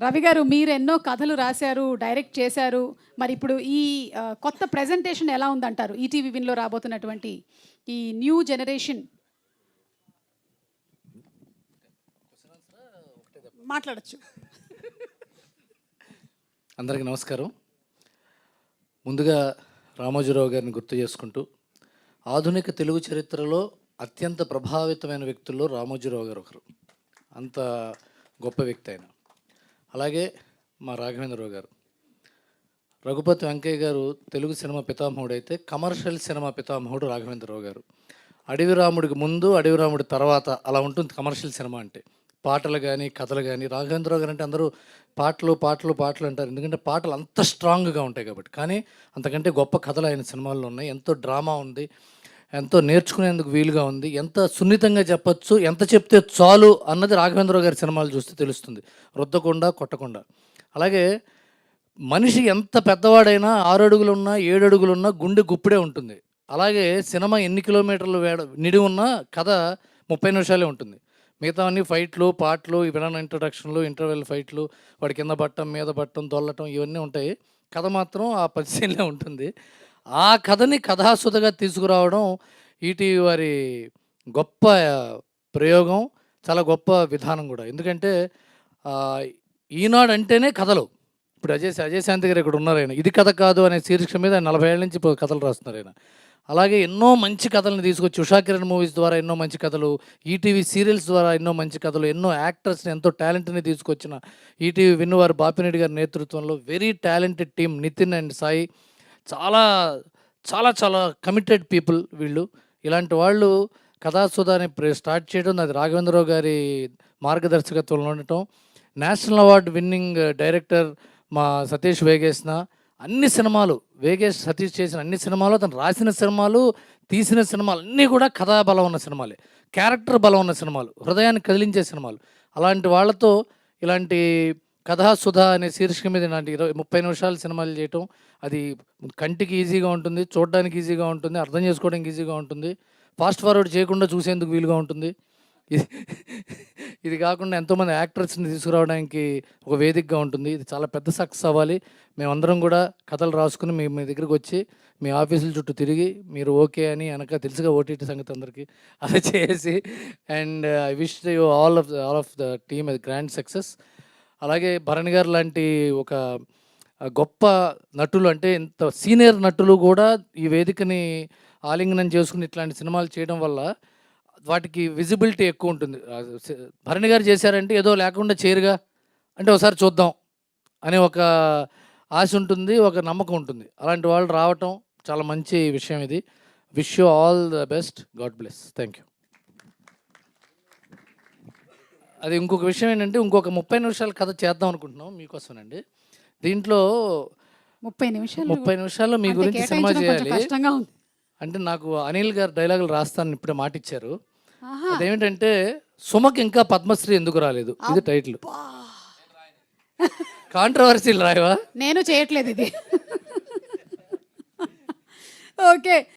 రవి గారు మీరు ఎన్నో కథలు రాశారు, డైరెక్ట్ చేశారు. మరి ఇప్పుడు ఈ కొత్త ప్రెజెంటేషన్ ఎలా ఉందంటారు? ఈటీవీ విన్‌లో రాబోతున్నటువంటి ఈ న్యూ జనరేషన్ మాట్లాడొచ్చు. అందరికీ నమస్కారం. ముందుగా రామోజీరావు గారిని గుర్తు చేసుకుంటూ, ఆధునిక తెలుగు చరిత్రలో అత్యంత ప్రభావితమైన వ్యక్తుల్లో రామోజీరావు గారు ఒకరు. అంత గొప్ప వ్యక్తి ఆయన. అలాగే మా రాఘవేంద్రరావు గారు, రఘుపతి వెంకయ్య గారు తెలుగు సినిమా పితామహుడు అయితే, కమర్షియల్ సినిమా పితామహుడు రాఘవేంద్రరావు గారు. అడవి రాముడికి ముందు, అడవి రాముడి తర్వాత అలా ఉంటుంది కమర్షియల్ సినిమా అంటే. పాటలు కానీ కథలు కానీ, రాఘవేంద్రరావు గారు అంటే అందరూ పాటలు పాటలు పాటలు అంటారు, ఎందుకంటే పాటలు అంత స్ట్రాంగ్గా ఉంటాయి కాబట్టి. కానీ అంతకంటే గొప్ప కథలు ఆయన సినిమాల్లో ఉన్నాయి. ఎంతో డ్రామా ఉంది, ఎంతో నేర్చుకునేందుకు వీలుగా ఉంది, ఎంత సున్నితంగా చెప్పచ్చు, ఎంత చెప్తే చాలు అన్నది రాఘవేంద్రరావు గారి సినిమాలు చూస్తే తెలుస్తుంది, రుద్దకుండా కొట్టకుండా. అలాగే మనిషి ఎంత పెద్దవాడైనా 6 అడుగులున్నా 7 అడుగులున్నా గుండె గుప్పిడే ఉంటుంది. అలాగే సినిమా ఎన్ని కిలోమీటర్లు నిడి ఉన్నా కథ 30 నిమిషాలే ఉంటుంది. మిగతా అన్ని ఫైట్లు, పాటలు, విలన్ ఇంట్రడక్షన్లు, ఇంటర్వెల్ ఫైట్లు, వాడి కింద పట్టడం, మీద పట్టడం, దొల్లటం, ఇవన్నీ ఉంటాయి. కథ మాత్రం ఆ 10 సీన్లే ఉంటుంది. ఆ కథని కథాసుధగా తీసుకురావడం ఈటీవీ వారి గొప్ప ప్రయోగం, చాలా గొప్ప విధానం కూడా. ఎందుకంటే ఈనాడు అంటేనే కథలు. ఇప్పుడు అజయ్ శాంతి గారు ఇక్కడ ఉన్నారు. ఆయన ఇది కథ కాదు అనే శీర్షిక మీద 40 ఏళ్ళ నుంచి ఇప్పుడు కథలు రాస్తున్నారు ఆయన. అలాగే ఎన్నో మంచి కథలను తీసుకొచ్చి, ఉషా కిరణ్ మూవీస్ ద్వారా ఎన్నో మంచి కథలు, ఈటీవీ సీరియల్స్ ద్వారా ఎన్నో మంచి కథలు, ఎన్నో యాక్టర్స్ని, ఎంతో టాలెంట్ని తీసుకొచ్చిన ఈటీవీ విన్నువారు బాపిరెడ్డి గారి నేతృత్వంలో very talented team, Nitin and Sai, చాలా చాలా చాలా కమిటెడ్ పీపుల్ వీళ్ళు. ఇలాంటి వాళ్ళు కథాసుధాని స్టార్ట్ చేయడం, అది రాఘవేంద్రరావు గారి మార్గదర్శకత్వంలో ఉండటం, నేషనల్ అవార్డు విన్నింగ్ డైరెక్టర్ మా సతీష్ వేగేసిన అన్ని సినిమాలు, వేగేష్ సతీష్ చేసిన అన్ని సినిమాలు, తను రాసిన సినిమాలు, తీసిన సినిమాలు అన్నీ కూడా కథా బలం ఉన్న సినిమాలే, క్యారెక్టర్ బలం ఉన్న సినిమాలు, హృదయాన్ని కదిలించే సినిమాలు. అలాంటి వాళ్ళతో ఇలాంటి కథాసుధ అనే శీర్షిక మీద ఇలాంటి 30 నిమిషాల సినిమాలు చేయటం, అది కంటికి ఈజీగా ఉంటుంది, చూడడానికి ఈజీగా ఉంటుంది, అర్థం చేసుకోవడానికి ఈజీగా ఉంటుంది, ఫాస్ట్ ఫార్వర్డ్ చేయకుండా చూసేందుకు వీలుగా ఉంటుంది. ఇది కాకుండా ఎంతోమంది యాక్టర్స్ని తీసుకురావడానికి ఒక వేదికగా ఉంటుంది. ఇది చాలా పెద్ద సక్సెస్ అవ్వాలి. మేమందరం కూడా కథలు రాసుకుని మీ దగ్గరికి వచ్చి మీ ఆఫీసుల చుట్టూ తిరిగి మీరు ఓకే అని వెనక తెలుసుగా ఓటీటీ సంగతి అందరికీ అది చేసి, and I wish you all of the team అది గ్రాండ్ సక్సెస్. అలాగే భరణి గారు లాంటి ఒక గొప్ప నటులు, అంటే ఇంత సీనియర్ నటులు కూడా ఈ వేదికని ఆలింగనం చేసుకుని ఇట్లాంటి సినిమాలు చేయడం వల్ల వాటికి విజిబిలిటీ ఎక్కువ ఉంటుంది. భరణి గారు చేశారంటే ఏదో లేకుండా చేయరుగా, అంటే ఒకసారి చూద్దాం అనే ఒక ఆశ ఉంటుంది, ఒక నమ్మకం ఉంటుంది. అలాంటి వాళ్ళు రావటం చాలా మంచి విషయం. ఇది wish you all the best, God bless, thank you. అది ఇంకొక విషయం ఏంటంటే, ఇంకొక 30 నిమిషాల కథ చేద్దాం అనుకుంటున్నాం మీకోసమేనండి. దీంట్లో 30 నిమిషాల్లో మీ గురించి సినిమా చేయాలి. అంటే నాకు అనిల్ గారు డైలాగులు రాస్తానని ఇప్పుడే మాట ఇచ్చారు. అదేమిటంటే, సుమకి ఇంకా పద్మశ్రీ ఎందుకు రాలేదు, ఇది టైటిల్. కాంట్రవర్సీలు రాయవా? నేను చేయట్లేదు ఇది. ఓకే.